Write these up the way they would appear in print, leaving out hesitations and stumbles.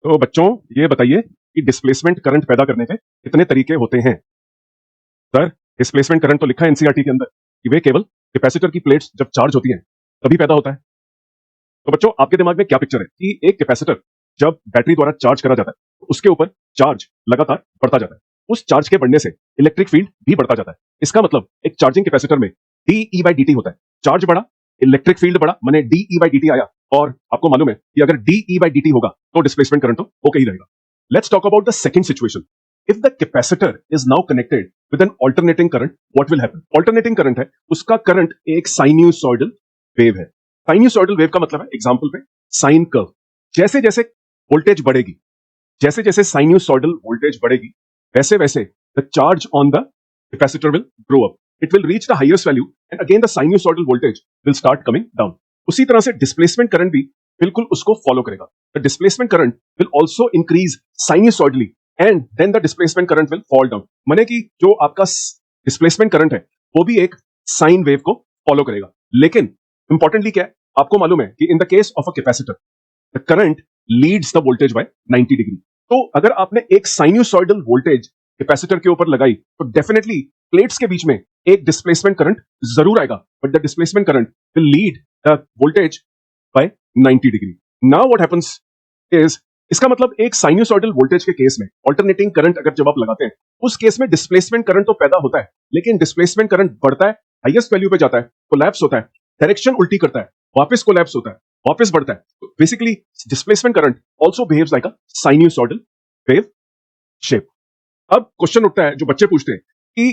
तो बच्चों ये बताइए कि डिस्प्लेसमेंट करंट पैदा करने के कितने तरीके होते हैं। सर, डिस्प्लेसमेंट करंट तो लिखा है एनसीईआरटी के अंदर कि वे केवल कैपेसिटर की प्लेट्स जब चार्ज होती हैं तभी पैदा होता है। तो बच्चों आपके दिमाग में क्या पिक्चर है कि एक कैपेसिटर जब बैटरी द्वारा चार्ज करा जाता है तो उसके ऊपर चार्ज लगातार बढ़ता जाता है। उस चार्ज के बढ़ने से इलेक्ट्रिक फील्ड भी बढ़ता जाता है। इसका मतलब एक चार्जिंग कैपेसिटर में डीई बाई डी होता है। चार्ज बढ़ा, इलेक्ट्रिक फील्ड बढ़ा, माने डीई बाई डी आया। और आपको मालूम है कि अगर डीई बाई डी होगा तो डिस्प्लेसमेंट करंट तो ओके ही रहेगा। Let's talk about the second situation. If the capacitor is now connected with N alternating current, what will happen? Alternating current है, उसका करंट एक साइन्यूसॉइडल वेव है। साइन्यूसॉइडल वेव का मतलब है, एग्जांपल पे साइन कर्व। जैसे जैसे वोल्टेज बढ़ेगी, जैसे जैसे साइन्यूसॉइडल वोल्टेज बढ़ेगी, वैसे वैसे the charge on the capacitor will grow up. It will reach the highest value and again the sinusoidal voltage will start coming down. उसी तरह से डिस्प्लेसमेंट करंट भी बिल्कुल उसको फॉलो करेगा। The displacement current will also increase sinusoidally and then the displacement current will fall down. माने कि जो आपका डिस्प्लेसमेंट करंट है वो भी एक साइन वेव को फॉलो करेगा। लेकिन इंपॉर्टेंटली क्या है, आपको मालूम है कि in the case of a capacitor the current leads the voltage bye 90 degree. तो अगर आपने एक साइन्यूसॉइडल वोल्टेज कैपेसिटर के ऊपर लगाई तो डेफिनेटली प्लेट्स के बीच में एक डिस्प्लेसमेंट करंट जरूर आएगा, but the displacement current will lead the voltage bye 90 degree. Now what happens is, इसका मतलब एक साइन्यूसॉइडल वोल्टेज के केस में अल्टरनेटिंग करंट अगर जब आप लगाते हैं उस केस में डिस्प्लेसमेंट करंट तो पैदा होता है, लेकिन डिस्प्लेसमेंट करंट बढ़ता है, हाईएस्ट वैल्यू पे जाता है, कोलैप्स होता है, डायरेक्शन उल्टी करता है, वापस कोलैप्स होता है, वापस बढ़ता है। Basically displacement current also behaves like a sinusoidal wave shape. अब क्वेश्चन उठता है जो बच्चे पूछते हैं कि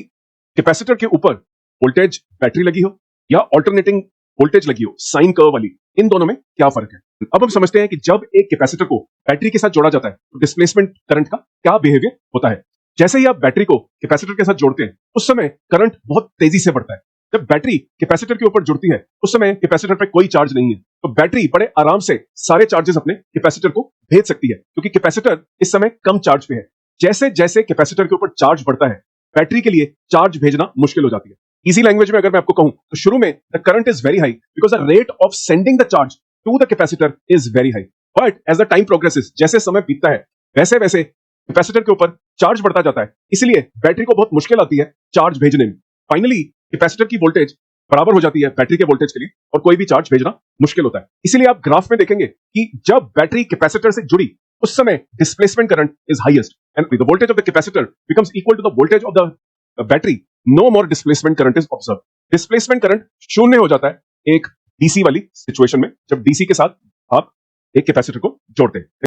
कैपेसिटर के ऊपर वोल्टेज बैटरी लगी हो या अल्टरनेटिंग वोल्टेज लगी हो साइन कर्व वाली, इन दोनों में क्या फर्क है? अब हम समझते हैं कि जब एक कैपेसिटर को बैटरी के साथ जोड़ा जाता है तो डिस्प्लेसमेंट करंट का क्या बिहेवियर होता है। जैसे ही आप बैटरी को कैपेसिटर के साथ जोड़ते हैं उस समय करंट बहुत तेजी से बढ़ता है। जब बैटरी कैपेसिटर के ऊपर जुड़ती है उस समय कैपेसिटर पे कोई चार्ज नहीं है, तो बैटरी बड़े आराम से सारे चार्जेस अपने कैपेसिटर को भेज सकती है क्योंकि कैपेसिटर इस समय कम चार्ज पे है। जैसे जैसे कैपेसिटर के ऊपर चार्ज बढ़ता है बैटरी के लिए चार्ज भेजना मुश्किल हो जाती है। इजी लैंग्वेज में अगर मैं आपको कहूं तो शुरू में the current is very high because the rate of sending the charge to the capacitor is very high, but as the time progresses, जैसे समय बीतता है वैसे वैसे कैपेसिटर के ऊपर चार्ज बढ़ता जाता है, इसलिए बैटरी को बहुत मुश्किल आती है चार्ज भेजने में। फाइनली कैपेसिटर की वोल्टेज बराबर हो जाती है बैटरी के वोल्टेज के लिए और कोई भी चार्ज भेजना मुश्किल होता है। इसीलिए आप ग्राफ में देखेंगे कि जब बैटरी कैपेसिटर से जुड़ी उस समय displacement current is highest and the voltage of the capacitor becomes equal to the voltage of the battery, no more displacement current is observe. Displacement current शून्य हो जाता है एक डीसी वाली सिचुएशन में, जब डीसी के साथ आप एक कैपेसिटर को जोड़ते हैं।